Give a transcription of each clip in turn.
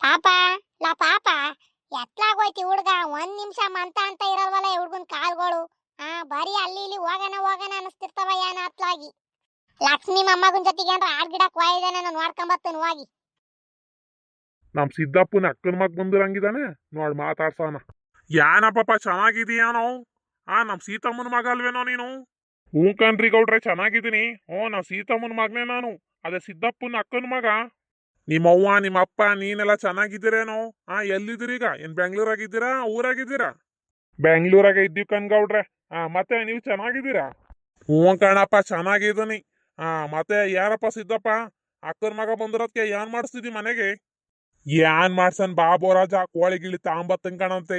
ಪಾಪ ಲಾ ಪಾಪ ಎತ್ಲಾಗೋಯ್ತಿ ಹುಡ್ಗ ಒಂದ್ ನಿಮಿಷ ಮಂತ ಅಂತ ಇರಲ್ವಲ್ಲ ಹುಡ್ಗನ್ ಕಾಲ್ಗಳು. ಬರೀ ಅಲ್ಲಿ ಇಲ್ಲಿ ಹೋಗನ ಹೋಗನ ಅನಿಸ್ತಿರ್ತವ ಏನ ಅತ್ಲಾಗಿ. ಲಕ್ಷ್ಮಿ ಮೊಮ್ಮಗನ್ ಜೊತೆಗೆ ಏನ್ರ ಆಡ್ ಗಿಡಕ್ ಹೋಯ್ದಾನೆ, ನಾನು ನೋಡ್ಕೊಂಬರ್ತೇನೆ ಹೋಗಿ. ನಮ್ ಸಿದ್ದಪ್ಪನ ಅಕ್ಕನ ಮಗ ಬಂದಿರಂಗಿದಾನೆ, ನೋಡ್ ಮಾತಾಡ್ಸೋಣ. ಯಾನಪ್ಪ ಚೆನ್ನಾಗಿದೀಯಾನೋ? ನಮ್ ಸೀತಮ್ಮನ ಮಗ ಅಲ್ವೇನೋ ನೀನು? ಹ್ಞೂ ಕಣ್ರಿ ಗೌಡ್ರೆ, ಚೆನ್ನಾಗಿದ್ದೀನಿ. ನಾವ್ ಸೀತಮ್ಮನ ಮಗನೇ ನಾನು. ಅದೇ ಸಿದ್ದಪ್ಪನ ಅಕ್ಕನ ಮಗ. ನಿಮ್ಮವ್ವ ನಿಮ್ಮಪ್ಪ ನೀನೆಲ್ಲ ಚೆನ್ನಾಗಿದ್ದೀರೇನೋ? ಎಲ್ಲಿದ್ದೀರೀಗ? ಏನ್ ಬೆಂಗ್ಳೂರಾಗಿದ್ದೀರಾ ಊರಾಗಿದ್ದೀರಾ? ಬೆಂಗ್ಳೂರಾಗ ಇದ್ದೀವಿ ಕಣ್ಗೌಡ್ರೆ. ಮತ್ತೆ ನೀವು ಚೆನ್ನಾಗಿದ್ದೀರಾ? ಹ್ಞೂ ಕಣಪ್ಪ ಚೆನ್ನಾಗಿದ್ದೀನಿ. ಮತ್ತೆ ಯಾರಪ್ಪ ಸಿದ್ದಪ್ಪ ಅಕ್ಕನ ಮಗ ಬಂದಿರೋದಕ್ಕೆ ಏನ್ ಮಾಡಿಸ್ತಿದ್ದಿ ಮನೆಗೆ? ಏನ್ ಮಾಡ್ಸನ್ ಬಾಬೋರಾಜ, ಕೋಳಿ ಗಿಳಿ ತಾಂಬತ್ತನ್ ಕಣಂತೆ.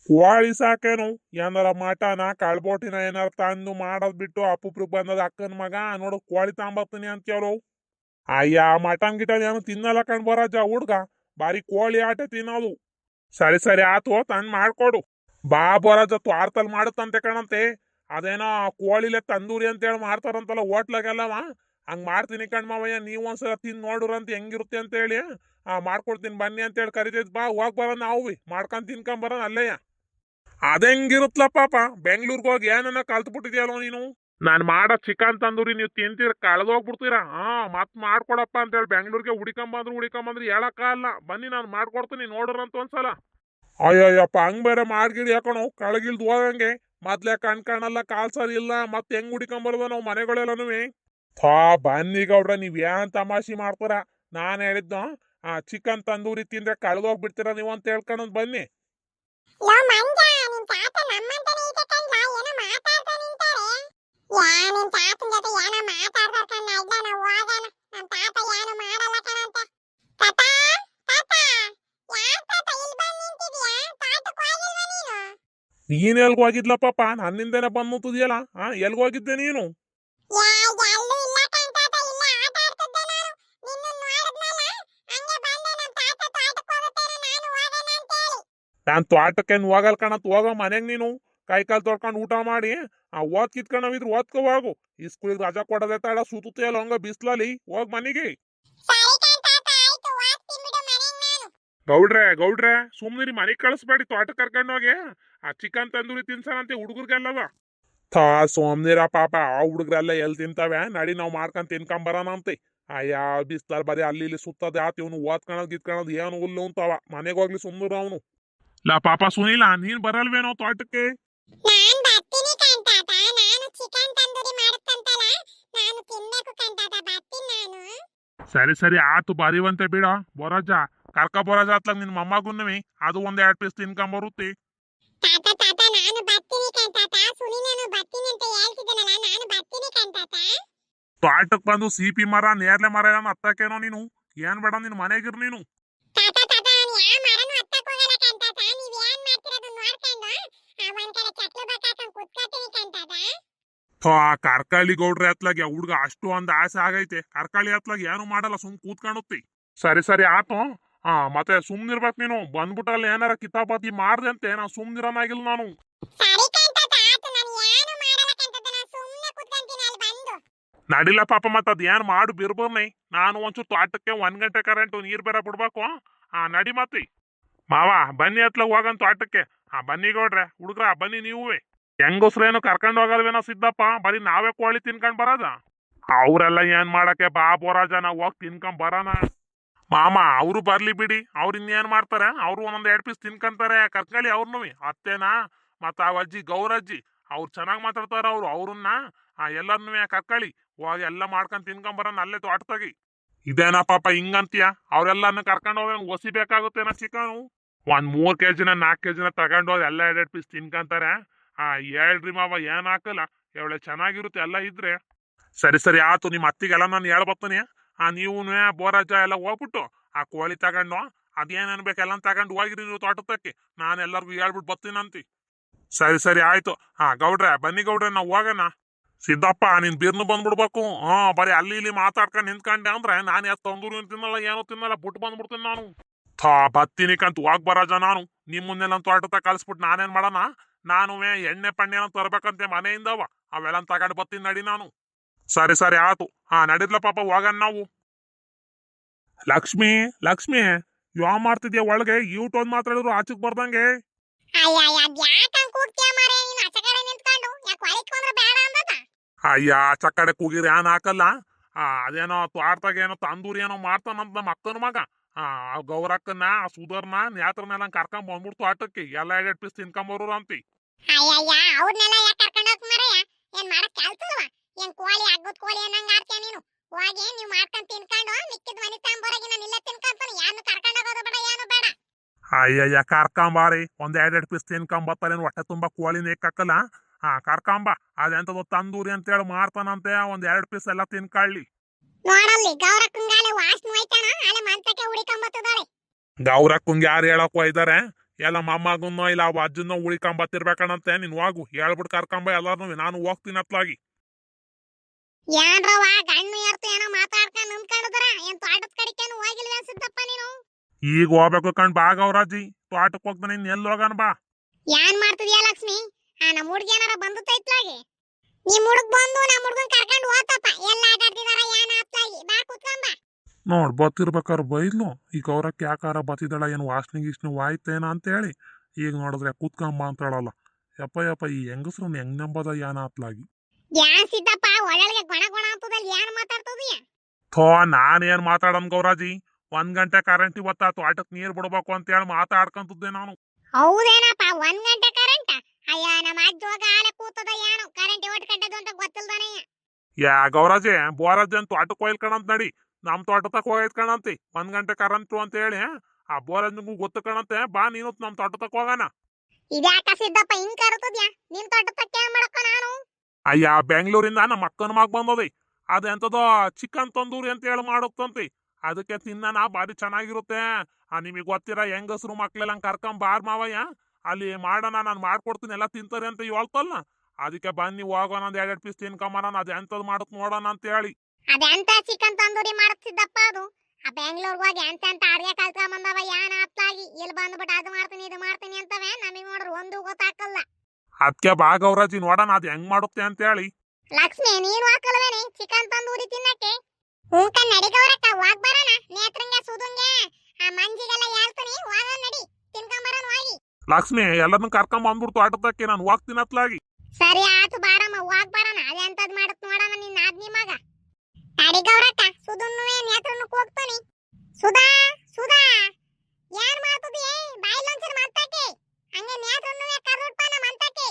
ಕೋಳಿ ಸಾಕೇನು, ಏನಾರ ಮಟನ ಕಳ್ಬೋಟಿನ ಏನಾರ ತಂದು ಮಾಡೋದ್ ಬಿಟ್ಟು ಅಪ್ಪುಪ್ರಿಗೆ ಬಂದದ ಅಕ್ಕನ ಮಗ ನೋಡು ಕೋಳಿ ತಾಂಬತ್ತೀನಿ ಅಂತೇಳು. ಅಯ್ಯ ಮಟನ್ ಗಿಟನ್ ಏನು ತಿನ್ನಲ್ಲ ಕಣ್ ಬೋರಾಜ ಹುಡ್ಗ, ಬಾರಿ ಕೋಳಿ ಆಟ ತಿನ್ನೋದು. ಸರಿ ಸರಿ ಆತು, ತಂದ್ ಮಾಡ್ಕೊಡು. ಬಾ ಬೋರಾಜ ತ್ವಾರ್ತಲ್ ಮಾಡುತ್ತಂತೆ ಕಣಂತೆ. ಅದೇನೋ ಕೋಳಿಲೆ ತಂದೂರಿ ಅಂತೇಳಿ ಮಾಡ್ತಾರಂತಲ್ಲ ಹೋಟ್ಲಾಗೆಲ್ಲವ, ಹಂಗ್ ಮಾಡ್ತೀನಿ ಕಣ್ಮವಯ್ಯ, ನೀವು ಒಂದ್ಸಲ ತಿಂದು ನೋಡ್ರಂತ ಹೆಂಗಿರುತ್ತೆ ಅಂತ ಹೇಳಿ ಮಾಡ್ಕೊಡ್ತೀನಿ ಬನ್ನಿ ಅಂತೇಳಿ ಕರಿತೈತ್. ಬಾ ಹೋಗ್ ಬರೋಣ ನಾವು ಮಾಡ್ಕೊಂಡ್ ತಿನ್ಕೊಂಬರೋಣ ಅಲ್ಲೇಯ. ಅದೆಂಗಿರುತ್ತಲ ಪಾಪ, ಬೆಂಗ್ಳೂರ್ಗೆ ಹೋಗಿ ಏನನ್ನ ಕಲ್ತ್ಬಿಟ್ಟಿದ್ಯಲ್ಲೋ ನೀನು. ನಾನು ಮಾಡೋ ಚಿಕನ್ ತಂದೂರಿ ನೀವು ತಿಂತೀರ ಕಳೆದೋಗ್ಬಿಡ್ತೀರಾ. ಮತ್ ಮಾಡ್ಕೊಡಪ್ಪ ಅಂತೇಳಿ ಬೆಂಗ್ಳೂರ್ಗೆ ಹುಡಿಕೊಂಬಂದ್ರು ಹೇಳಕ್ಕಾಗಲ್ಲ. ಬನ್ನಿ ನಾನು ಮಾಡ್ಕೊಡ್ತೀನಿ ನೋಡ್ರಂತ ಒಂದ್ಸಲ. ಅಯ್ಯಯ್ಯಪ್ಪ ಹಂಗ್ ಬೇರೆ ಮಾಡ್ಗಿಡಿ ಯಾಕಣೋ, ಕಳಗಿಲ್ದು ಹೋಗಂಗೆ ಮೊದ್ಲೇ ಕಣ್ಕಣಲ್ಲ ಕಾಲ್ ಸರಿ ಇಲ್ಲ, ಮತ್ತೆ ಹೆಂಗ್ ಹುಡಿಕೊಂಬರ್ದ ನಾವು ಮನೆಗಳೆಲ್ಲನೂ. ಬನ್ನಿ ಗೌಡ್ರ, ನೀವ್ ಏನ್ ತಮಾಷೆ ಮಾಡ್ತಾರ. ನಾನ್ ಹೇಳಿದ್ನ ಚಿಕನ್ ತಂದೂರಿ ತಿಂದ್ರೆ ಕಳೆದೋಗ್ಬಿಡ್ತೀರ ನೀವು ಅಂತ ಹೇಳ್ಕೊಂಡ್ ಬನ್ನಿ. ನೀನ್ ಎಲ್ಗೋಗಿದ್ಲ ಪಾಪ, ನನ್ನಿಂದನೇ ಬಂದ್ಮುತ್ತಿದ್ಯಲ್ಲ. ಎಲ್ಗೋಗಿದ್ದೆ ನೀನು? ನಾನ್ ತೋಟಕ್ಕೇನ್ ಹೋಗಲ್ ಕಣತ್, ಹೋಗೋ ಮನೆಗ್ ನೀನು ಕೈಕಾಲ್ ತೊಳ್ಕೊಂಡ್ ಊಟ ಮಾಡಿ ಓದ್ ಕಿತ್ಕೊಂಡವಿದ್ರು ಓದ್ಕೋ ಹೋಗು. ಈ ಸ್ಕೂಲಿಗೆ ರಜಾ ಕೊಡದೆ ತಡ ಸುತ್ತಲ್ಲ ಹಂಗ ಬಿಸ್ಲಲ್ಲಿ ಹೋಗ್ ಮನೆಗೆ. ಗೌಡ್ರೆ ಸುಮ್ನಿರಿ, ಮನೆಗ್ ಕಳಿಸ್ಬೇಡಿ, ತೋಟ ಕರ್ಕೊಂಡೋಗಿ ಚಿಕನ್ ತಂದೂರಿ ತಿನ್ಸನಂತೆ ಹುಡುಗರ್ಗೆಲ್ಲವ. ಸೋಮ್ನಿರ ಪಾಪ, ಆ ಹುಡುಗ್ರೆಲ್ಲ ಎಲ್ ತಿಂತಾವೆ, ನಡಿ ನಾವ್ ಮಾಡ್ಕೊಂಡ್ ತಿನ್ಕೊಂಬರೋಣಂತೆ. ಅಯ್ಯ ಬಿಸ್ಲಲ್ಲಿ ಬರೀ ಅಲ್ಲಿ ಇಲ್ಲಿ ಸುತ್ತದ ಆತ, ಇವನು ಓದ್ಕೊಳದ್ ಗಿತ್ಕೊಳದ್ ಏನು ಹುಲ್ಲು ಅಂತವ. ಮನೆಗೆ ಹೋಗ್ಲಿ ಸುಮ್ನಿರ ಅವನು. ಲಾ ಪಾಪ ಸುನಿಲ, ನೀನ್ ಬರಲ್ವೇನೋ ತೋಟಕ್ಕೆ? ಸರಿ ಸರಿ ಆತು, ಬರೀವಂತೆ ಬಿಡ ಬೋರಾಜ. ಕರ್ಕ ಬೋರಾಜ ಅತ್ಲಾಗ ನಿನ್ ಮೊಮ್ಮಗುನ್ನವಿ ಅದು ಒಂದ್ 2 ಪೀಸ್ ತಿನ್ಕೊಂಬರುತ್ತೆ. ತೋಟಕ್ ಬಂದು ಸಿಪಿ ಮರ ನೇರ್ಲೆ ಮರ ಏನೋ ಹತ್ತಕೇನೋ ನೀನು. ಏನ್ ಬೇಡ ನಿನ್ ಮನೆಗಿರ್ ನೀನು. ಕರ್ಕಳಿ ಗೌಡ್ರೆ ಹತ್ಲಾಗ ಹುಡ್ಗ ಅಷ್ಟು ಒಂದ್ ಆಸೆ ಆಗೈತೆ. ಕರ್ಕಳಿ ಹತ್ಲಾಗ ಏನು ಮಾಡಲ್ಲ, ಸುಮ್ ಕೂತ್ಕೊಂಡುತ್ತಿ. ಸರಿ ಸರಿ ಆತು. ಮತ್ತೆ ಸುಮ್ನಿರ್ಬೇಕು ನೀನು. ಬಂದ್ಬಿಟ್ಟಲ್ಲಿ ಏನಾರ ಕಿತಾಪತಿ ಮಾಡ್ದೆ ಅಂತೆ ನಾ ಸುಮ್ನಿರನಾಗಿಲ್ಲ ನಾನು. ನಡಿಲ್ಲ ಪಾಪ, ಮತ್ತ ಅದ್ ಏನ್ ಮಾಡು ಬಿರ್ಬರ್ನಿ. ನಾನು ಒಂಚೂರು ತೋಟಕ್ಕೆ 1 ಗಂಟೆ ಕರೆಂಟು ನೀರ್ ಬೇರೆ ಬಿಡ್ಬೇಕು. ನಡಿ ಮತ್ತಿ ಮಾವ, ಬನ್ನಿ ಹತ್ಲಾಗ ಹೋಗಂತ ತೋಟಕ್ಕೆ. ಬನ್ನಿ ಗೌಡ್ರೆ ಹುಡುಗ್ರ ಬನ್ನಿ ನೀವೇ. ಹೆಂಗಸ್ರೇನು ಕರ್ಕೊಂಡ್ ಹೋಗಲ್ವೇನೋ ಸಿದ್ದಪ್ಪ, ಬರೀ ನಾವೇ ಕೋಳಿ ತಿನ್ಕೊಂಡ್ ಬರೋದ? ಅವ್ರೆಲ್ಲ ಏನ್ ಮಾಡಕ್ಕೆ, ಬಾ ಬೋರಾಜ ನಾವ್ ಹೋಗಿ ತಿನ್ಕೊಂಡ್ ಬರೋಣ. ಮಾಮ ಅವ್ರು ಬರ್ಲಿ ಬಿಡಿ, ಅವ್ರು ಇನ್ನೇನ್ ಮಾಡ್ತಾರೆ, ಅವ್ರು ಒಂದೊಂದ್ 2 ಪೀಸ್ ತಿನ್ಕಂತಾರೆ. ಕರ್ಕಳಿ ಅವ್ರನ್ನು ಅತ್ತೇನಾ ಮತ್ತ ಆ ಅಜ್ಜಿ ಗೌರಜ್ಜಿ ಅವ್ರು ಚೆನ್ನಾಗ್ ಮಾತಾಡ್ತಾರ. ಅವ್ರನ್ನ ಎಲ್ಲರನ್ನೂ ಕರ್ಕಳಿ ಹೋಗಿ ಎಲ್ಲ ಮಾಡ್ಕೊಂಡ್ ತಿನ್ಕೊಂಡ್ ಬರೋಣ ಅಲ್ಲೇ ತೋಟದಾಗಿ. ಇದೇನಾ ಪಾಪ ಹಿಂಗಂತೀಯ? ಅವ್ರೆಲ್ಲರನ್ನ ಕರ್ಕೊಂಡ್ ಹೋಗಿ ಒಸಿ ಬೇಕಾಗುತ್ತೇನ ಚಿಕನು? ಒಂದ್ 3 kg 4 kg ತಗೊಂಡೋಗಿ ಎಲ್ಲ 2 ಪೀಸ್ ತಿನ್ಕಂತಾರೆ. ಹೇಳ್ರಿ ಮಾವ, ಏನ್ ಹಾಕಲ್ಲ, ಒಳ್ಳೆ ಚೆನ್ನಾಗಿರುತ್ತೆ ಎಲ್ಲ ಇದ್ರೆ. ಸರಿ ಸರಿ ಆತು, ನಿಮ್ ಅತ್ತಿಗೆಲ್ಲ ನಾನು ಹೇಳ್ಬರ್ತೀನಿ. ನೀವು ಬೋರಾಜ ಎಲ್ಲ ಹೋಗ್ಬಿಟ್ಟು ಕೋಳಿ ತಗೊಂಡು ಅದೇನ್ ಅನ್ಬೇಕೆಲ್ಲ ತಗೊಂಡು ಹೋಗಿರಿ ನೀವು ತೋಟದಕ್ಕೆ. ನಾನು ಎಲ್ಲರಿಗೂ ಹೇಳ್ಬಿಟ್ಟು ಬರ್ತೀನಂತಿ. ಸರಿ ಸರಿ ಆಯ್ತು. ಗೌಡ್ರೆ ಬನ್ನಿ ಗೌಡ್ರೆ, ನಾವ್ ಹೋಗೋಣ. ಸಿದ್ದಪ್ಪ ನೀನ್ ಬಿರ್ನು ಬಂದ್ಬಿಡ್ಬೇಕು. ಬರೀ ಅಲ್ಲಿ ಇಲ್ಲಿ ಮಾತಾಡ್ಕೊಂಡ್ ನಿಂತ್ಕೊಂಡೆ ಅಂದ್ರೆ ನಾನು ಎತ್ ತಂದೂರು ತಿನ್ನಲ್ಲ ಏನೋ ತಿನ್ನಲ್ಲ, ಬಿಟ್ಟು ಬಂದ್ಬಿಡ್ತೀನಿ ನಾನು. ಬತ್ತೀನಿ ಕಂತ ಹೋಗ್ ಬರಾಜ ನಾನು. ನಿಮ್ ಮುಂದೆ ನನ್ನ ತೋಟದ ಕಳ್ಸ್ಬಿಟ್ಟು ನಾನೇನ್ ಮಾಡೋಣ? ನಾನು ಎಣ್ಣೆ ಪಣ್ಣೆ ತರ್ಬೇಕಂತೆ ಮನೆಯಿಂದವ, ಅವೆಲ್ಲ ತಗೊಂಡ್ ಬರ್ತೀನಿ ನಡಿ ನಾನು. ಸರಿ ಸರಿ ಆತು. ನಡಿದ್ಲ ಪಾಪ ಹೋಗನ್ ನಾವು. ಲಕ್ಷ್ಮಿ ಯಾವ ಮಾಡ್ತಿದ್ಯಾ ಒಳಗೆ ಯೂಟೊಂದ್ ಮಾತಾಡಿದ್ರು ಆಚಕ್ ಬರ್ದಂಗೆ. ಅಯ್ಯ ಯಾಕಂಗ್ ಕೂಗ್ತೀಯ ಮಾರೇ ನೀನು ಆಚೆ ಕಡೆ ನಿಂತ್ಕೊಂಡು ಯಾಕೆ ಒಳಗೆ ಬಂದ್ರೆ ಬೇಡ ಅಂದದ ಅಯ್ಯ ಆಚ ಕಡೆ ಕೂಗಿರಿ ಏನ್ ಹಾಕಲ್ಲ. ಅದೇನೋ ತ್ವಾಟದಾಗ ಏನೋ ತಂದೂರಿ ಏನೋ ಮಾಡ್ತಾನಂತ ನಮ್ಮ ಅಕ್ಕನ ಮಗ. ಆ ಗೌರಕ್ಕನ ಆ ಸುಧರ್ನ ನೇತ್ರನೆಲ್ಲ ಕರ್ಕೊಂಡ್ ಬಂದ್ಬಿಡ್ತು ಆಟಕ್ಕೆ ಎಲ್ಲ 2 ಪೀಸ್ ತಿನ್ಕೊಂಬರು ಅಂತಿ. ಅಯ್ಯಯ್ಯ ಅವ್ರನ್ನೆಲ್ಲ ಯಾಕೆ ಕರ್ಕೊಂಡು ಹೋಗ್ ಮಾರಯ್ಯ ಏನ್ ಮಾಡಕ್ ಕೆಲ್ಸಲ್ವ ಏನ್ ಕೋಳಿ ಅಗ್ಗದ ಕೋಳಿ ಅನ್ನಂಗ ಆಡ್ತೀಯ ನೀನು ಹೋಗಿ ನೀವು ಮಾಡ್ಕೊಂಡ್ ತಿನ್ಕೊಂಡು ಮಿಕ್ಕಿದ ಮನೆ ತಾಂಬರಾಗಿ ನಾನು ಇಲ್ಲೇ ತಿನ್ಕೊಂತಾನೆ ಯಾರನ್ನು ಕರ್ಕೊಂಡು ಹೋಗೋದು ಬೇಡ ಏನು ಬೇಡ ಅಯ್ಯಯ್ಯ ಕರ್ಕೊಂಬಾರಿ ಒಂದ್ 2 ಪೀಸ್ ತಿನ್ಕೊಂಬತ್ತಾರೇನು ಹೊಟ್ಟೆ ತುಂಬಾ ಕೋಳಿ ನೇಕಾಕಲ್ಲ. ಕರ್ಕೊಂಬ ಅದೆಂತದೋ ತಂದೂರಿ ಅಂತೇಳಿ ಮಾಡ್ತಾನಂತೆ ಒಂದ್ 2 ಪೀಸ್ ಎಲ್ಲ ತಿನ್ಕೊಳ್ಳಿ. ನೋಡಲ್ಲಿ ಗೌರಕ್ಕಂಗಾಲೆ ವಾಸನೆ ಹೋಯ್ತಾನ ಅಲೆ ಮಂತಕ್ಕೆ ಹುಡಿಕೊಂಬತ್ತದಾಳೆ. ಗೌರಕ್ಕಂಗೆ ಯಾರು ಹೇಳಕ್ ಹೋಯ್ದಾರೆ ಎಲ್ಲ ಮೊಮ್ಮಗನ್ನೋ ಇಲ್ಲ ಅವ ಅಜ್ಜನ್ನೋ ಉಳಿಕೊಂಬತ್ತಿರ್ಬೇಕಣಂತೆ. ನೀನ್ ಹೋಗು ಹೇಳ್ಬಿಟ್ಟು ಕರ್ಕೊಂಬ ಎಲ್ಲಾರು ನಾನು ಹೋಗ್ತೀನಿ ಅತ್ಲಾಗಿ. ಏನ್ರವ ಗಣ್ಣು ಎರ್ತು ಏನೋ ಮಾತಾಡ್ಕೊಂಡು ನಂಬ್ಕೊಂಡ್ರ ಏನ್ ತೋಟದ ಕಡಿಕೇನು ಹೋಗಿಲ್ವ ಅನ್ಸುತ್ತಪ್ಪ ನೀನು. ಈಗ ಹೋಗ್ಬೇಕು ಕಣ್ ಬಾ ಗೌರಾಜಿ ತೋಟಕ್ಕೆ ಹೋಗ್ತಾನೆ ಇನ್ ಎಲ್ಲಿ ಹೋಗಣ ಬಾ. ಏನ್ ಮಾಡ್ತಿದ್ಯಾ ಲಕ್ಷ್ಮಿ ನಮ್ಮ ಹುಡ್ಗಿ ಏನಾರ ಬಂದೈತ್ಲಾಗಿ ನಿಮ್ ಹುಡುಗ್ ಬಂದು ನಮ್ಮ ಹುಡ್ಗನ್ ಕರ್ಕೊಂಡು ಹೋತಪ್ಪ ಎಲ್ಲ ಆಟಾಡ್ತಿದಾರ ಏನ್ ಆತ್ಲಾಗಿ ಬಾ ಕುತ್ಕೊಂಬ. ನೋಡ್ ಬತ್ತಿರ್ಬೇಕಾರೆ ಬೈದ್ಲು ಈ ಗೌರಕ್ಕೆ ಯಾಕಾರ ಬತ್ತಿದಳ ಏನು ವಾಸನೆ ಗೀಸ್ನೆ ವಾಯ್ತೇನ ಅಂತ ಹೇಳಿ. ಈಗ ನೋಡಿದ್ರೆ ಕೂತ್ಕೊಂಬ ಅಂತ ಹೇಳಲ್ಲ. ಯಪ್ಪ ಈ ಹೆಂಗಸ್ರನ್ನ ಹೆಂಗ್ ನಂಬದ ಏನ ಅತ್ಲಾಗಿ. ಯಾನ್ ಸಿದ್ದಪ್ಪ ಒಳಗೆ ಗೊಣ ಗೊಣ ಅಂತದಲ್ಲಿ ಏನ್ ಮಾತಾಡ್ತದೀಯ. ಥೋ ನಾನೇನ್ ಮಾತಾಡನ್ ಗೌರಾಜಿ 1 ಗಂಟೆ ಕರೆಂಟ್ ಇವತ್ತ ತೋಟಕ್ ನೀರ್ ಬಿಡ್ಬೇಕು ಅಂತ ಹೇಳಿ ಮಾತಾಡ್ಕೊಂತಿದ್ದೆ ನಾನು. ಹೌದೇನಪ್ಪ 1 ಗಂಟೆ ಕರೆಂಟ್ ಅಯ್ಯ ನಮ್ಮ ಅಜ್ಜ ಹೋಗ ಆಲೆ ಕೂತದ ಏನೋ ಕರೆಂಟ್ ಒಟ್ಟು ಕಟ್ಟದು ಅಂತ ಗೊತ್ತಿಲ್ದಾನೆ. ಯಾ ಗೌರಾಜಿ ಬೋರಜ್ಜಿ ಅಂತ ತೋಟಕ್ಕೆ ಹೋಯ್ಲ್ ಕಣಂತ ನಡಿ ನಮ್ ತೋಟ ತಕ ಹೋಯ್ತ್ ಕಣಂತಿ 1 ಗಂಟೆ ಕರೆಂಟು ಅಂತ ಹೇಳಿ. ಆ ಬೋರಜ್ಜಿಗೂ ಗೊತ್ತು ಕಣಂತೆ ಬಾ ನೀನು ನಮ್ ತೋಟ ತಕ ಹೋಗೋಣ. ಇದ್ಯಾಕ ಸಿದ್ದಪ್ಪ ಹಿಂಗ್ ಕರುತ್ತದ್ಯಾ ನಿನ್ ತೋಟ ತಕ್ಕ ಏನ್ ಮಾಡಕ್ಕ ನಾನು. ಅಯ್ಯ ಬೆಂಗಳೂರಿಂದ ನಮ್ಮ ಅಕ್ಕನ ಮಗ ಬಂದದಿ ಅದೆಂತದೋ ಚಿಕನ್ ತಂದೂರಿ ಅಂತ ಹೇಳಿ ಮಾಡುತ್ತಂತಿ. ಅದಕ್ಕೆ ತಿನ್ನನ ಬಾರಿ ಚೆನ್ನಾಗಿರುತ್ತೆ. ನಿಮಗೆ ಗೊತ್ತಿರ ಹೆಂಗಸ್ರು ಮಕ್ಳೆಲ್ಲ ಕರ್ಕೊಂಡ್ ಬಾರ್ ಮಾವಯ್ಯ ಅಲ್ಲಿ ಮಾಡೋಣ ನಾನು ಮಾಡ್ಕೊಡ್ತೀನಿ ಎಲ್ಲ ತಿಂತಾರೆ ಅಂತ ಹೇಳ್ತಲ್ಲ. ಅದಕ್ಕೆ ಬನ್ನಿ ಹೋಗೋಣ ಒಂದ್ 2 ಪೀಸ್ ತಿನ್ಕೊಂಬರೋಣ ಅದೆಂತದ್ ಮಾಡತ್ ನೋಡೋಣ ಅಂತ ಹೇಳಿ. ಅದೆಂತ ಚಿಕನ್ ತಂದೂರಿ ಮಾಡುತ್ತಿದ್ದಪ್ಪ ಅದು ಆ ಬೆಂಗಳೂರಿಗೆ ಹೋಗಿ ಎಂತ ಅಡ್ಗೆ ಕಲ್ತ್ಕೊಂಡ್ ಬಂದವ ಯಾನ ಅತ್ಲಾಗಿ ಇಲ್ಲಿ ಬಂದ್ಬಿಟ್ಟು ಅದು ಮಾಡ್ತೀನಿ ಇದು ಮಾಡ್ತೀನಿ ಅಂತವೆ ನಮಗ್ ನೋಡ್ರಿ ಒಂದು ಗೊತ್ತಾಕಲ್ಲ. ಅದಕ್ಕೆ ಬಾ ಗೌರಾಜಿ ನೋಡೋಣ ಅದ್ ಹೆಂಗ್ ಮಾಡುತ್ತೆ ಅಂತ ಹೇಳಿ. ಲಕ್ಷ್ಮಿ ನೀನು ಹಾಕಲ್ವೇನೆ ಚಿಕನ್ ತಂದೂರಿ ತಿನ್ನಕ್ಕೆ. ಹೂಂಕ ನಡಿ ಗೌರಕ್ಕ ಹೋಗ್ ಬರೋಣ ನೇತ್ರಂಗೆ ಸುದುಂಗೆ ಆ ಮಂಜಿಗೆಲ್ಲ ಹೇಳ್ತೀನಿ ಹೋಗೋಣ ನಡಿ ತಿನ್ಕೊಂಬರೋಣ ಹೋಗಿ. ಲಕ್ಷ್ಮಿ ಎಲ್ಲರನ್ನ ಕರ್ಕೊಂಡ್ ಬಂದ್ಬಿಡ್ತು ಆಟದಕ್ಕೆ ನಾನು ಹೋಗ್ತೀನಿ ಅತ್ಲಾಗಿ. ಸರಿ ಆತು ಬಾರಮ್ಮ ಹೋಗ್ ಬರೋಣ ಅದೆಂತದ್ ಮಾಡತ್ ನೋಡೋಣ ನಿನ್ನ ಆದ್ನಿ ಮಗ. ನಡಿ ಗೌರಕ್ಕ ಸುದುನ್ನುವೆ ನೇತ್ರನ್ನು ಹೋಗ್ತಾನೆ. ಸುಧಾ ಸುಧಾ ಏನ್ ಮಾಡ್ತದಿ ಬಾಯಿಲೊಂಚೂರು ಮಂತಕ್ಕೆ ಹಂಗೆ ನೇತ್ರನ್ನುವೆ ಕರ್ದುಟ್ಪಾನ ಮಂತಕ್ಕೆ.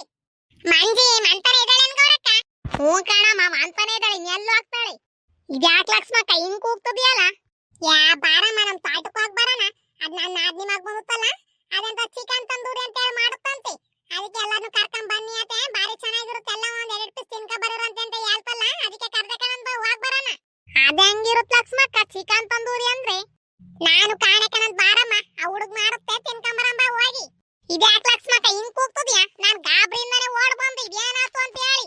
ಮಂಜಿ ಮಂತನೆ ಇದ್ದಾಳೇನ್ ಗೌರಕ್ಕ. ಹ್ಞೂ ಕಣಮ್ಮ ಮಂತನೆ ಇದ್ದಾಳೆ ಇನ್ನೆಲ್ಲೂ ಆಗ್ತಾಳೆ. ಇದ್ಯಾಕ್ ಲಕ್ಷ್ಮಕ್ಕ ಹಿಂಗ್ ಕೂಗ್ತದಿಯಲ್ಲ. ಯಾ ಬಾರಮ್ಮ ನಮ್ ತೋಟಕ್ಕೆ ಹೋಗ್ ಬರೋಣ ಅದ್ ನನ್ನ ಆದ್ನಿ ಮಗ ಬಂಗುತ್ತಲ್ಲ ಅದಂತ ಚಿಕನ್ ತಂದೂರಿ ಅಂತ ಹೇಳಿ ಮಾಡುತ್ತಂತೆ. ಅದಕ್ಕೆ ಎಲ್ಲಾನು ಕರ್ಕೊಂಡ್ ಬನ್ನಿ ಅತ್ತೆ ಬಾರಿ ಚೆನ್ನಾಗಿರುತ್ತೆ ಎಲ್ಲ ಒಂದ್ 2 ಪೀಸ್ ತಿನ್ಕ ಬರೋರಂತೆ ಅಂತ ಹೇಳ್ತಲ್ಲ ಅದಕ್ಕೆ ಕರ್ದೆ ಕಣಂತ ಹೋಗ್ ಬರೋಣ. ಅದ ಹೆಂಗಿರುತ್ತ ಲಕ್ಷ್ಮಕ್ಕ ಚಿಕನ್ ತಂದೂರಿ ಅಂದ್ರೆ ನಾನು ಕಾಣಕನಂತ ಬಾರಮ್ಮ ಆ ಹುಡುಗ್ ಮಾಡುತ್ತೆ ತಿನ್ಕೊಂಬರಂಬ ಹೋಗಿ. ಇದ್ಯಾಕ್ ಲಕ್ಷ್ಮಕ್ಕ ಹಿಂಗ್ ಕೂಗ್ತದ್ಯಾ ನಾನ್ ಗಾಬ್ರಿಯಿಂದಾನೆ ಓಡ್ ಬಂದು ಇದೇನಾತು ಅಂತ ಹೇಳಿ.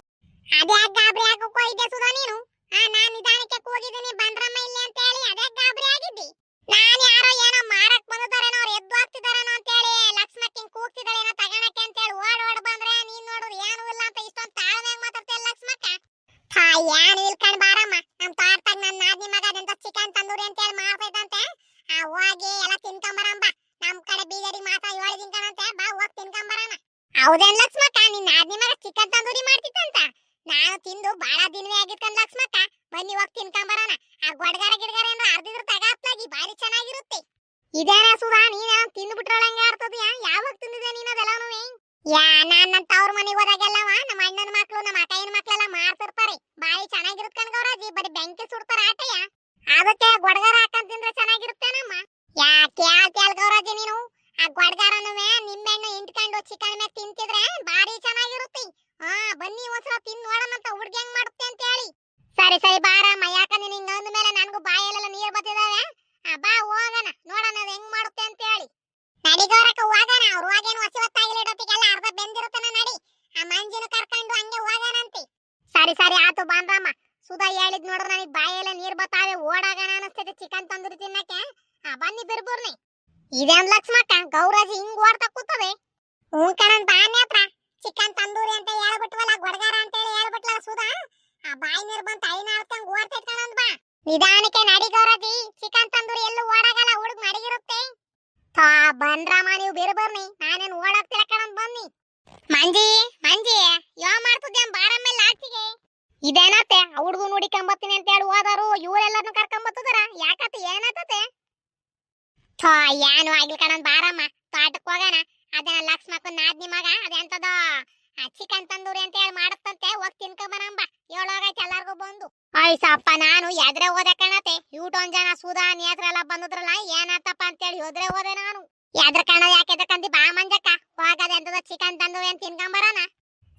ಅದ್ಯಾಕ್ ಗಾಬ್ರಿ ಆಗಕ್ಕೋ ಇದ್ದೆ ಸುಧಾ ನೀನು. ನಾನ್ ನಿಧಾನಕ್ಕೆ ಕೂಗಿದ್ದೀನಿ ಬಂದ್ರಮ್ಮ ಇಲ್ಲಿ ಅಂತ ಹೇಳಿ ಅದ್ಯಾಕ್ ಗಾಬ್ರಿ ಆಗಿದ್ದಿ. ನಾನ್ ಯಾರೋ ಏನೋ ಮಾರಕ್ ಬಂದಿದ್ದಾರೇನೋ ಅವ್ರು ಎದ್ದು ಹೋಗ್ತಿದಾರೇನೋ ಅಂತ ಹೇಳಿ ಲಕ್ಷ್ಮಕ್ಕ ಹಿಂಗ್ ಕೂಗ್ತಿದ್ದಾಳೇನೋ ತಗಣಕ್ಕೆ ಅಂತ ಹೇಳಿ ಓಡ್ ಬಂದ್ರೆ ನೀನ್ ನೋಡುದು ಏನೂ ಇಲ್ಲ ಅಂತ ಇಷ್ಟೊಂದು ತಾಳ್ಮೆಯಾಗಿ ಮಾತಾಡ್ತೀಯ ಲಕ್ಷ್ಮಕ್ಕ. ಏನು ಇಲ್ಕಂಡ್ ಬಾರಮ್ಮ ನಮ್ ತೋಟದಾಗ ನನ್ನ ಆದ್ನಿ ಮಗ ಅದಂತ ಚಿಕನ್ ತಂದೂರಿ ಅಂತ ಹೇಳಿ ಮಾಡ್ತೈತಂತೆ ಹೋಗಿ ಎಲ್ಲ ತಿನ್ಕೊಂಬರಂಬ. ನಮ್ ಕಡೆ ಬೀದರಿಗೆ ಮಾತ್ರ ಹೇಳಿದೀನಿ ಕಣಂತೆ ಬಾ ಹೋಗಿ ತಿನ್ಕೊಂಬರೋಣ. ಹೌದೇನ್ ಲಕ್ಷ್ಮಕ್ಕ ನಿನ್ನ ಆದ್ನಿ ಮಗ ಚಿಕನ್ ತಂದೂರಿ ಮಾಡ್ತಿತ್ತಂತ. ನಾನು ತಿಂದು ಬಾಳ ದಿನವೇ ಆಗಿತ್ಕಂದ್ ಲಕ್ಷ್ಮಕ್ಕ ಬನ್ನಿ ಹೋಗಿ ತಿನ್ಕೊಂಬರೋಣ. ಆ ಗೊಡ್ಗಾರ ಗಿಡ್ಗಾರ ಏನಾರ ಅರ್ದಿದ್ರು ತಗಾತ್ಲಾಗಿ ಬಾರಿ ಚೆನ್ನಾಗಿರುತ್ತೆ. ಇದೇನ ಸುಧಾ ನೀನೇನೋ ತಿಂದ್ಬಿಟ್ರೊಳಂಗೆ ಆಡ್ತದ್ಯಾ ಯಾವಾಗ ತಿಂದಿದೆ ನೀನ್ ಅದೆಲ್ಲನೂ. ಯಾ ನಾನ್ ನನ್ನ ತವ್ರ ಮನೆಗೆ ಹೋದಾಗೆಲ್ಲವ ನಮ್ಮ ಅಣ್ಣನ ಮಕ್ಳು ನಮ್ಮ ಅಕ್ಕಯ್ಯನ ಮಕ್ಳೆಲ್ಲ ಮಾಡ್ತಿರ್ತಾರೆ ಬಾರಿ ಚೆನ್ನಾಗಿರುತ್ತೆ ಕಣ್ ಗೌರಾಜಿ ಬರೀ ಬೆಂಕಿ ಸುಡ್ತಾರ ಆಟಯ್ಯ. ಅದಕ್ಕೆ ಗೊಡ್ಗಾರ ಹಾಕೊಂಡ್ ತಿಂದ್ರೆ ಚೆನ್ನಾಗಿರುತ್ತೇನಮ್ಮ. ಯಾ ಕೇಳ್ ಗೌರಾಜಿ ನೀನು ಆ ಗೊಡ್ಗಾರನುವೆ ನಿಂಬೆಣ್ಣು ಇಂಟ್ಕೊಂಡು ಚಿಕನ್ ಮೇಲೆ ತಿಂತಿದ್ರೆ ಬಾರಿ ಚೆನ್ನಾಗಿರುತ್ತೆ. ಬನ್ನಿ ಒಂದ್ಸಲ ತಿಂದ್ ನೋಡೋಣ ಅಂತ ಹುಡ್ಗಿ ಹೆಂಗ್ ಮಾಡುತ್ತೆ ಅಂತ ಹೇಳಿ. ಸರಿ ಬಾರಮ್ಮ ಯಾಕಂದ್ರೆ ನಿಂಗ ಅಂದ ಮೇಲೆ ನನಗೂ ಬಾಯಲ್ಲೆಲ್ಲ ನೀರ್ ಬತ್ತಿದಾವೆ. ಬಾ ಹೋಗೋಣ ನೋಡೋಣ ಅದು ಹೆಂಗ್ ಮಾಡುತ್ತೆ ಅಂತ ಹೇಳಿ. ನಡಿ ಗೌರಕ್ಕ ಹೋಗೋಣ ಅವ್ರು ಹೋಗೇನು ಹೊಸಿವತ್ತಾಗಿಲ್ಲ ಇಡೋತಿಗೆಲ್ಲ ಅರ್ಧ ಬೆಂದಿರುತ್ತಾನ ನಡಿ ಆ ಮಂಜಿನ ಕರ್ಕೊಂಡು ಹಂಗೆ ಹೋಗೋಣಂತೆ. ಸರಿ ಆತು ಬಾಂದ್ರಮ್ಮ ಸುಧಾ ಹೇಳಿದ್ ನೋಡ್ರ ನನಗೆ ಬಾಯೆಲ್ಲ ನೀರ್ ಬತ್ತಾವೆ ಓಡಾಗೋಣ ಅನಿಸ್ತೈತೆ ಚಿಕನ್ ತಂದೂರಿ ತಿನ್ನಕ್ಕೆ. ಬನ್ನಿ ಬಿರ್ಬೂರ್ನಿ. ಇದೇನ್ ಲಕ್ಷ್ಮಕ್ಕ ಗೌರಾಜಿ ಹಿಂಗ್ ಓಡ್ತಾ ಕೂತದೆ. ಹ್ಞೂ ಕಣಂತ ಬಾನಿ ಹತ್ರ ಚಿಕನ್ ತಂದೂರಿ ಅಂತ ಹೇಳ್ಬಿಟ್ವಲ್ಲ ಗೊಡ್ಗಾರ ಅಂತ ಹೇಳಿ ಹೇಳ್ಬಿಟ್ಲಲ್ಲ ಸುಧಾ ಬಾಯಿ ನೀರ್ ಬಂತ ಐನ ಹಾಕ್ತಂಗ್ ಓಡ್ತೈತ್ ಕಣಂತ ಬಾ. ನಿಧಾನಕ್ಕೆ ನಡಿ ಗೌರಾಜಿ ಚಿಕನ್ ತಂದೂರಿ ಎಲ್ಲೂ ಓಡಾಗಲ್ಲ ಹುಡುಗ್ ಮಡಗಿರುತ್ತೆ. ಬಂದ್ರಮ್ಮ ನೀವು ಬೇರೆ ಬರ್ನಿ ನಾನೇನು ಓಡಾಡ್ತಿಲ್ಲ ಕಣಂದ್ ಬನ್ನಿ. ಮಂಜಿ ಮಂಜಿ ಯಾವ ಮಾಡ್ತಿದ್ದೆ ಬಾರಮ್ಮ ಆಚೆಗೆ. ಇದೇನತ್ತೆ ಹುಡುಗ ನೋಡಿಕೊಂಬತ್ತೀನಿ ಅಂತ ಹೇಳಿ ಹೋದಾರು ಇವರೆಲ್ಲರನ್ನು ಕರ್ಕೊಂಬತ್ತದಾರ ಯಾಕತ್ತೆ ಏನಾತತೆ? ಥೋ ಏನು ಆಗಿಲ್ ಕಣಂದ್ ಬಾರಮ್ಮ ತೋಟಕ್ಕೆ ಹೋಗೋಣ. ಅದನ್ನ ಲಕ್ಷ್ಮಕ್ಕನ್ ನಾದ್ನಿ ಮಗ ಅದೆಂತದ ಚಿಕನ್ ತಂದೂರಿ ಅಂತ ಹೇಳಿ ಮಾಡಸ್ತಂತೆ ಹೋಗಿ ತಿನ್ಕೊಂಬನಂಬ ಹೇಳೋಗೈತೆ ಎಲ್ಲಾರ್ಗು ಬಂದು. ಅಯ್ಸಪ್ಪ ನಾನು ಎದ್ರೆ ಹೋದೆ ಕಣತೆ ಇವ್ಟೊಂದ್ ಜನ ಸುಧಾ ನೇತ್ರೆಲ್ಲ ಬಂದದ್ರಲ್ಲ ಏನಾತಪ್ಪ ಅಂತೇಳಿ ಹೋದ್ರೆ ಹೋದೆ ನಾನು. ಎದ್ರ ಕಣ ಯಾಕೆ ಕಂದಿ ಬಾ ಮಂಜಕ್ಕ ಹೋಗದೆಂತದ ಚಿಕನ್ ತಂದೂರಿ ಅಂತ ತಿನ್ಕೊಂಬರೋಣ.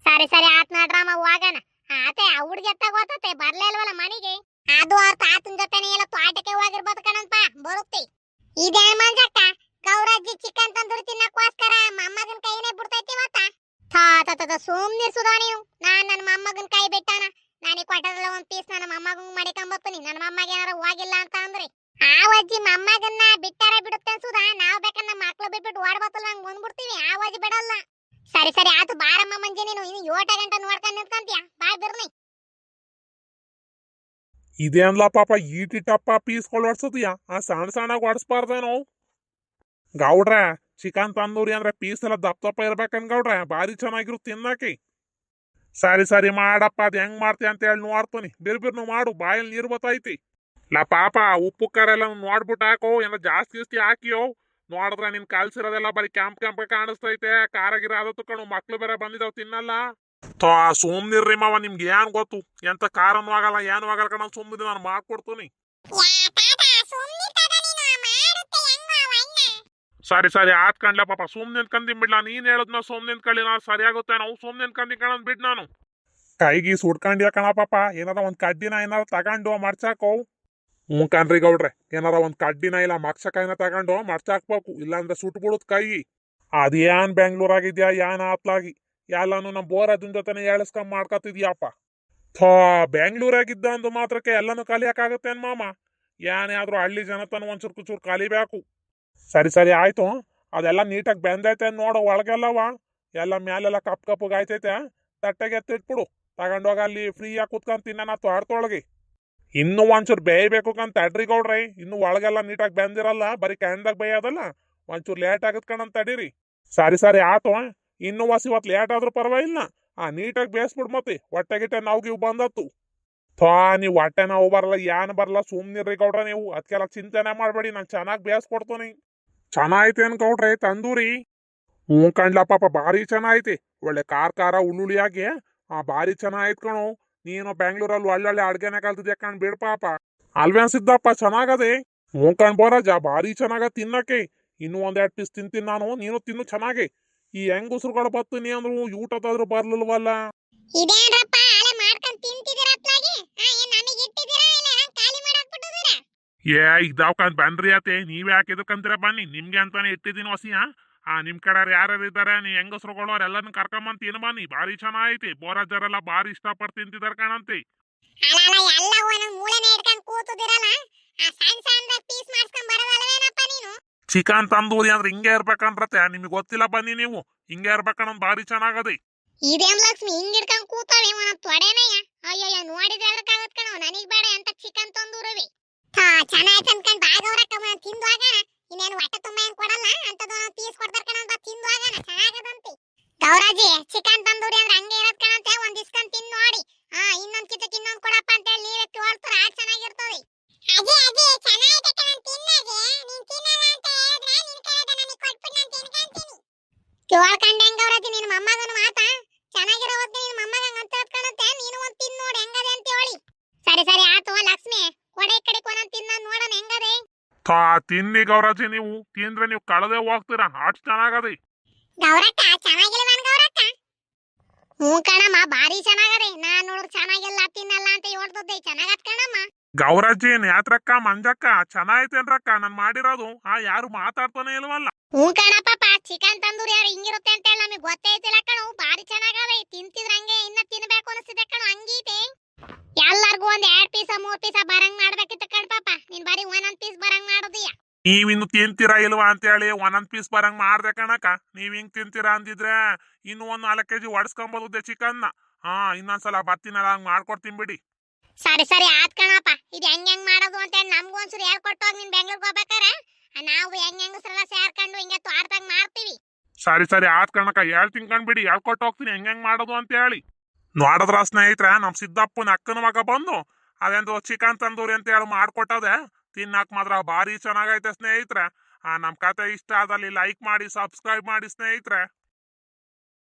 ಸರಿ ಸರಿ ಆತ್ ನಡ್ರಮ್ಮ ಹೋಗೋಣ. ಆತೆ ಆ ಹುಡ್ಗಿ ಎತ್ತಾಗೋತತೆ ಬರ್ಲೇ ಇಲ್ವಲ್ಲ ಮನೆಗೆ. ಅದು ಅವ್ರ ತಾತನ ಜೊತೆನೆ ಎಲ್ಲ ತೋಟಕ್ಕೆ ಹೋಗಿರ್ಬೋದು ಕಣಂತ ಬರುತ್ತೆ. ಇದೇ ಮಂಜಕ್ಕ ಗೌರಜ್ಜಿ ಚಿಕನ್ ತಂದೂರಿ ತಿನ್ನಕ್ಕೋಸ್ಕರ ಮೊಮ್ಮಗನ್ ಕೈನೇ ಬಿಡ್ತೈತಿ ಇವತ್ತ. ಸುಮ್ನೆ ಸುಧಾ ನೀವು ನಾನ್ ನನ್ನ ಮೊಮ್ಮಗನ್ ಕೈ ಬಿಟ್ಟಾನ ನಾನೀಗ ಕೊಟ್ಟದ್ರಲ್ಲ ಒಂದ್ ಪೀಸ್ ನನ್ನ ಮೊಮ್ಮಗಂಗ್ ಮಾಡಿಕೊಂಬತ್ತೀನಿ. ನನ್ನ ಮೊಮ್ಮಗ ಏನಾರ ಹೋಗಿಲ್ಲ ಅಂತ ಅಂದ್ರೆ ಆ ಅಜ್ಜಿ ಮೊಮ್ಮಗನ್ನ ಬಿಟ್ಟಾರೆ ಬಿಡುತ್ತೆ ಸುಧಾ. ನಾವ್ ಬೇಕಂದ್ರೆ ನಮ್ಮ ಮಕ್ಳು ಬಿಟ್ಬಿಟ್ಟು ಓಡ್ಬತ್ತಲ್ಲ ಹಂಗ್ ಬಂದ್ಬಿಡ್ತೀವಿ ಆ ಅಜ್ಜಿ ಬಿಡಲ್ಲ. ಸರಿ ಸರಿ ಆತು ಬಾರಮ್ಮ ಮಂಜೆ ನೀನು ಇನ್ನು 8 ಗಂಟೆ ನೋಡ್ಕೊಂಡ್ ನಿಂತ್ಕೊಂತೀಯ ಬಾ ಬಿರ್ನಿ. ಇದೇ ಅನ್ಲ ಪಾಪ ಈಟಿಟ್ಟಪ್ಪ ಪೀಸ್ಗಳು ಹೊಡ್ಸೋದಿಯಾ ಆ ಸಣ್ಣ ಸಣ್ಣ ಹೊಡ್ಸ್ಬಾರ್ದೇನೋ. ಗೌಡ್ರ ಚಿಕನ್ ತಂದೂರಿ ಅಂದ್ರೆ ಪೀಸ್ ಎಲ್ಲ ದಪ್ಪ ಇರ್ಬೇಕನ್ ಗೌಡ್ರ ಭಾರಿ ಚೆನ್ನಾಗಿರು ತಿನ್ನಕ್ಕೆ. ಸರಿ ಸರಿ ಮಾಡಪ್ಪ ಅದ್ ಹೆಂಗ್ ಮಾಡ್ತಿ ಅಂತ ಹೇಳಿ ನೋಡ್ತೀನಿ ಬಿರ್ಬಿರ್ನು ಮಾಡು ಬಾಯಲ್ಲಿ ನೀರು ಬತ್ತೈತಿ. ಲಾ ಪಾಪ ಉಪ್ಪು ಖಾರ ಎಲ್ಲ ನೋಡ್ಬಿಟ್ಟು ಹಾಕೋ ಎಲ್ಲ ಜಾಸ್ತಿ ಜಾಸ್ತಿ ಹಾಕಿಯೋ. ನೋಡಿದ್ರೆ ನಿನ್ ಕಲ್ಸಿರೋದೆಲ್ಲ ಬರೀ ಕೆಂಪ್ ಕೆಂಪ ಕಾಣಿಸ್ತೈತೆ ಖಾರ ಗಿರ ಆದತ್ತು ಕಣು ಮಕ್ಳು ಬೇರೆ ಬಂದಿದಾವ್ ತಿನ್ನಲ್ಲ. ಸುಮ್ನಿರ್ರಿ ಮಾವ ನಿಮ್ಗೆ ಏನ್ ಗೊತ್ತು ಎಂತ ಖಾರನೂ ಆಗಲ್ಲ ಏನು ಆಗಲ್ಲ ಕಣ ಸುಮ್ಮನೆ ನಾನು ಮಾಡ್ಕೊಡ್ತೀನಿ. ಸರಿ ಸರಿ ಆತ್ ಕಣ್ಲ ಪಾಪ ಸುಮ್ನೆ ನಿಂತ್ಕೊಂಡಿ ಬಿಡ್ಲಾ ನೀನ್ ಹೇಳದ್ನ ಸುಮ್ನೆ ನಿಂತ್ಕೊಳ್ಳಿ ನಾನು ಸರಿಯಾಗುತ್ತೆ ನಾವು ಸುಮ್ನೆ ನಿಂತ್ಕೊಂಡಿ ಕಣಂದ್ ಬಿಡ್ ನಾನು. ಕೈಗಿ ಸುಡ್ಕೊಂಡಿಯ ಕಣ ಪಾಪ ಏನಾರ ಒಂದ್ ಕಡ್ಡಿನ ಏನಾರ ತಗೊಂಡು ಮರ್ಚಾಕೋ. ಹ್ಞೂ ಕಣ್ರಿ ಗೌಡ್ರೆ ಏನಾರ ಒಂದ್ ಕಡ್ಡಿನ ಇಲ್ಲ ಮರ್ಚಕಾಯಿನ ತಗೊಂಡು ಮರ್ಚಾಕ್ಬೇಕು ಇಲ್ಲಾಂದ್ರೆ ಸುಟ್ ಬಿಡುದ್ ಕೈ. ಅದೇನ್ ಬೆಂಗ್ಳೂರಾಗಿದ್ಯಾ ಏನ್ ಆತ್ಲಾಗಿ ಎಲ್ಲಾನು ನಮ್ ಬೋರದನ್ ಜೊತೆನೆ ಎಳಸ್ಕೊಂಡ್ ಮಾಡ್ಕೊತಿದ್ಯಪ್ಪ. ಬೆಂಗ್ಳೂರಾಗಿದ್ದ ಅಂದು ಮಾತ್ರಕ್ಕೆ ಎಲ್ಲಾನು ಕಲಿಯಕ್ಕಾಗತ್ತೆ ಅನ್ ಮಾಮ. ಏನೇ ಆದ್ರೂ ಹಳ್ಳಿ ಜನತನ ಒಂಚೂರು ಕುಚೂರು ಕಲಿಬೇಕು. ಸರಿ ಸರಿ ಆಯ್ತು ಅದೆಲ್ಲ ನೀಟಾಗಿ ಬೆಂದೈತೆ ನೋಡು ಒಳಗೆಲ್ಲವ ಎಲ್ಲ ಮ್ಯಾಲೆಲ್ಲ ಕಪ್ ಕಪ್ಪಗಾಯ್ತೈತೆ ತಟ್ಟೆಗೆ ಎತ್ತಿಟ್ಬಿಡು ತಗೊಂಡೋಗ ಅಲ್ಲಿ ಫ್ರೀಯಾಗಿ ಕುತ್ಕೊಂಡ್ ತಿನ್ನ ತೋಟದೊಳಗೆ. ಇನ್ನೂ ಒಂಚೂರು ಬೇಯಬೇಕು ಕಂತ ತಡ್ರಿ ಗೌಡ್ರಿ ಇನ್ನು ಒಳಗೆಲ್ಲ ನೀಟಾಗಿ ಬೆಂದಿರಲ್ಲ ಬರೀ ಕ್ಯಾನ್ದಾಗ ಬೇಯೋದಲ್ಲ ಒಂಚೂರು ಲೇಟ್ ಆಗತ್ ಕಣಂತ ತಡೀರಿ. ಸರಿ ಸರಿ ಆತು ಇನ್ನು ಇವತ್ತು ಲೇಟ್ ಆದ್ರೂ ಪರವಾಗಿಲ್ಲ ನೀಟಾಗಿ ಬೇಯಿಸ್ಬಿಡ್ ಮತ್ತೆ ಹೊಟ್ಟೆ ಗಿಟ್ಟೆ ನಾವು ಬಂದತ್ತು. ನೀವು ಹೊಟ್ಟೆ ನಾವು ಬರಲ್ಲ ಏನ್ ಬರಲ್ಲ ಸುಮ್ನಿರ್ರಿ ಗೌಡ್ರ ನೀವು ಅದಕ್ಕೆಲ್ಲ ಚಿಂತೆನೆ ಮಾಡ್ಬೇಡಿ ನಾನು ಚೆನ್ನಾಗಿ ಬೇಯಿಸ್ಕೊಡ್ತೀನಿ. ಚೆನ್ನಾಗೈತೇನ್ ಗೌಡ್ರೆ ತಂದೂರಿ? ಹ್ಞೂ ಕಣ್ಲ ಪಾಪ ಭಾರಿ ಚೆನ್ನಾಗೈತಿ ಒಳ್ಳೆ ಖಾರ ಉಳ್ಳುಳ್ಳಿಯಾಗಿ ಭಾರಿ ಚೆನ್ನಾಗೈತ್ ಕಣು. ನೀನು ಬೆಂಗ್ಳೂರಲ್ಲಿ ಒಳ್ಳೊಳ್ಳೆ ಅಡ್ಗೆನೆ ಕಲ್ತಿದ್ಯಾ ಕಣ್ ಬಿಡ್ ಪಾಪ ಅಲ್ವೇನ್ ಸಿದ್ದಪ್ಪ ಚೆನ್ನಾಗದೆ? ಹ್ಞೂ ಕಣ್ ಬೋರಾಜ ಭಾರಿ ಚೆನ್ನಾಗ ತಿನ್ನಕ್ಕೆ ಇನ್ನು 1-2 ಪೀಸ್ ತಿಂತೀನಿ ನಾನು ನೀನು ತಿನ್ನು ಚೆನ್ನಾಗಿ. ಈ ಹೆಂಗ್ ಉಸ್ರುಗಳು ಬತ್ತೀನಿ ಅಂದ್ರು ಊಟದಾದ್ರು ಬರ್ಲಿಲ್ವಲ್ಲ. ಇದಾವ್ಕಂತ ಬನ್ರಿ ಆತೆ ನೀವ್ ಯಾಕೆ ಇದಕ್ಕಂತೀರ ಬನ್ನಿ ನಿಮ್ಗೆ ಅಂತಾನೆ ಇಟ್ಟಿದ್ದೀನಿ ಹೊಸಿಯಾ. ನಿಮ್ ಕಡೆ ಯಾರ್ಯಾರು ಇದ್ದಾರೆ ನೀವ್ ಹೆಂಗಸ್ರುಗಳು ಅವ್ರೆಲ್ಲರನ್ನ ಕರ್ಕೊಂಬಂದ್ ತಿನ್ ಬನ್ನಿ ಭಾರಿ ಚೆನ್ನಾಗೈತಿ ಬೋರಾಜರೆಲ್ಲ ಭಾರಿ ಇಷ್ಟಪಟ್ಟು ತಿಂತಿದಾರ ಕಾಣಂತೆ. ಚಿಕನ್ ತಂದೂರಿ ಅಂದ್ರೆ ಹಿಂಗೆ ಇರ್ಬೇಕಂದ್ರತೆ ನಿಮ್ಗೆ ಗೊತ್ತಿಲ್ಲ ಬನ್ನಿ ನೀವು ಹಿಂಗೆ ಇರ್ಬೇಕನ್ನೋದು ಭಾರಿ ಚೆನ್ನಾಗದೆ. ಇದೇನ್ ಲಕ್ಷ್ಮಿ ಹಿಂಗ್ ಹಿಡ್ಕೊಂಡ್ ಕೂತಾಳೆ ತೊಡೆನಯ್ಯ ಅಯ್ಯಯ್ಯ ನೋಡಿದ್ರೆ ಅದಕ್ಕಾಗತ್ ಕಣ ನನಗ್ ಬೇಡ ಅಂತ ಚಿಕನ್ ತಂದೂರವಿ ಚೆನ್ನಾಯ್ತು ಅನ್ಕೊಂಡ್ ಬಾಗವ್ರಕ್ಕ ತಿಂದು ಹೋಗೋಣ. ಇನ್ನೇನು ಹೊಟ್ಟೆ ತುಂಬ ಏನ್ ಕೊಡಲ್ಲ ಅಂತದ ಪೀಸ್ ಕೊಡ್ತಾರ ಕಣ ಅಂತ ತಿಂದು ಹೋಗೋಣ ಚೆನ್ನಾಗದಂತೆ. ಗೌರಾಜಿ ಚಿಕನ್ ತಂದೂರಿ ಅಂದ್ರೆ ಹಂಗೆ ಇರತ್ ಕಣಂತೆ ಒಂದ್ ಇಸ್ಕೊಂಡ್ ತಿಂದು ನೋಡಿ ಇನ್ನೊಂದ್ ಕಿತ್ತಕ್ಕೆ ಇನ್ನೊಂದ್ ಕೊಡಪ್ಪ ಅಂತ ಹೇಳಿ ನೀವೇ ತೋರ್ತಾರ ಚೆನ್ನಾಗಿರ್ತದೆ. ಅಜಿ ಅಜಿ ಚೆನ್ನಾಗಿದೆ ಕಣ ತಿನ್ನಜಿ ನೀನ್ ತಿನ್ನಲ್ಲ ಅಂತ ಹೇಳಿದ್ರೆ ನಿನ್ ಕಡೆದ ನನಗೆ ಕೊಟ್ಬಿಟ್ಟು ನಾನು ತಿನ್ಕೊಂತೀನಿ. ಕೇಳ್ಕೊಂಡೆ ಗೌರಾಜಿ ನಿನ್ ಮೊಮ್ಮಗನ ಮಾತಾ ಚೆನ್ನಾಗಿರೋ ಹೊತ್ತು ನಿನ್ ಮೊಮ್ಮಗಂಗ ಅಂತ ಹೇಳ್ಕಣಂತೆ ನೀನು ಒಂದ್ ತಿಂದು ನೋಡಿ ಹೆಂಗದೆ ಅಂತ ಹೇಳಿ. ಸರಿ ಸರಿ ಆತು ಲಕ್ಷ್ಮಿ ಕೊಡೆ ಕಡೆ ಒಂದೊಂದ್ ತಿನ್ನ ನೋಡೋಣ ಹೆಂಗದೆ. ತಿನ್ನಿ ಗೌರಾಜಿ ನೀವು ತಿಂದ್ರೆ ನೀವು ಕಳದೆ ಹೋಗ್ತೀರಾ ಅಷ್ಟು ಚೆನ್ನಾಗದೆ. ಗೌರಕ್ಕ ಚೆನ್ನಾಗಿಲ್ವನ್ ಗೌರಕ್ಕ? ಹ್ಞೂ ಕಣಮ್ಮ ಭಾರಿ ಚೆನ್ನಾಗದೆ ನಾನ್ ನೋಡಿದ್ರೆ ಚೆನ್ನಾಗಿಲ್ಲ ತಿನ್ನಲ್ಲ ಅಂತ ಹೇಳ್ತದ್ದೆ ಚೆನ್ನಾಗತ್ ಕಣಮ್ಮ. ಗೌರಾಜಿ ನೇತ್ರಕ್ಕ ಮಂಜಕ್ಕ ಚೆನ್ನಾಗೈತೇನ್ರಕ್ಕ ನಾನ್ ಮಾಡಿರೋದು ಯಾರು ಮಾತಾಡ್ತಾನೆ ಇಲ್ವಲ್ಲ. ಹ್ಞೂ ಕಣ ಪಾಪ ಚಿಕನ್ ತಂದೂರಿ ಯಾರು ಹಿಂಗಿರುತ್ತೆ ಅಂತ ಹೇಳಿ ನಮಗೆ ಗೊತ್ತೇ ಐತಿಲ್ಲ ಕಣು ಭಾರಿ ಚೆನ್ನಾಗವೆ ತಿಂತಿದ್ರ ಹಂಗೆ ಇನ್ನ ತಿನ್ಬೇಕು ಅನಿಸ್ತಿದೆ ಕಣು ಹಂಗೀತೆ. ಎಲ್ಲಾರ್ಗು ಒಂದ್ 2 ಪೀಸ 3 ಪೀಸ ಬರಂಗ್ ಮಾಡ್ಬೇಕಿತ್ತು ಕಣ್ ಪಾಪ ನೀನ್ ಬರೀ 1 ಪೀಸ್ ಬರಂಗ್ ಮಾಡೋದಿಯ. ನೀವಿನ್ನು ತಿಂತೀರಾ ಇಲ್ವಾ ಅಂತ ಹೇಳಿ 1 ಪೀಸ್ ಬರಂಗ್ ಮಾಡ್ದೆ ಕಣಕ್ಕ. ನೀವ್ ಹಿಂಗ್ ತಿಂತೀರಾ ಅಂದಿದ್ರೆ ಇನ್ನು 4 kg ಒಡ್ಸ್ಕೊಂಬೋದುದ್ದೆ ಚಿಕನ್ನ. ಇನ್ನೊಂದ್ಸಲ ಬರ್ತೀನಲ್ಲ ಹಂಗ್ ಮಾಡ್ಕೊಡ್ತೀನಿ ಬಿಡಿ. ಸರಿ ಸರಿ ಆತ್ ಕಣಪ್ಪ ಇದು ಹೆಂಗ್ ಮಾಡೋದು ಅಂತ ನಮ್ಗೂ ಒಂದ್ಸರಿ ಹೇಳ್ಕೊಟ್ಟು ಹೋಗಿ ನೀನ್ ಬೆಂಗ್ಳೂರ್ಗೆ ಹೋಗ್ಬೇಕಾರೆ ನಾವು ಹೆಂಗಸ್ರೆಲ್ಲ ಸೇರ್ಕೊಂಡು ಹಿಂಗೆ ಸರಿ ಸರಿ ಆತ್ ಕಣಕ ಹೇಳ್ತೀನಿ ಕಣ್ಬಿಡಿ ಹೇಳ್ಕೊಟ್ಟು ಹೋಗ್ತೀನಿ ಹೆಂಗ್ ಮಾಡೋದು ಅಂತ ಹೇಳಿ. ನೋಡಿದ್ರ ಸ್ನೇಹಿತರೆ ನಮ್ ಸಿದ್ದಪ್ಪನ ಅಕ್ಕನ ಮಗ ಬಂದು ಅದೆಂದು ಚಿಕನ್ ತಂದೂರಿ ಅಂತ ಹೇಳಿ ಮಾಡ್ಕೊಟ್ಟದೆ. ತಿನ್ನಾಕ್ ಮಾತ್ರ ಭಾರಿ ಚೆನ್ನಾಗೈತೆ ಸ್ನೇಹಿತರೆ. ನಮ್ ಕತೆ ಇಷ್ಟ ಆದಲ್ಲಿ ಲೈಕ್ ಮಾಡಿ ಸಬ್ಸ್ಕ್ರೈಬ್ ಮಾಡಿ ಸ್ನೇಹಿತರೆ.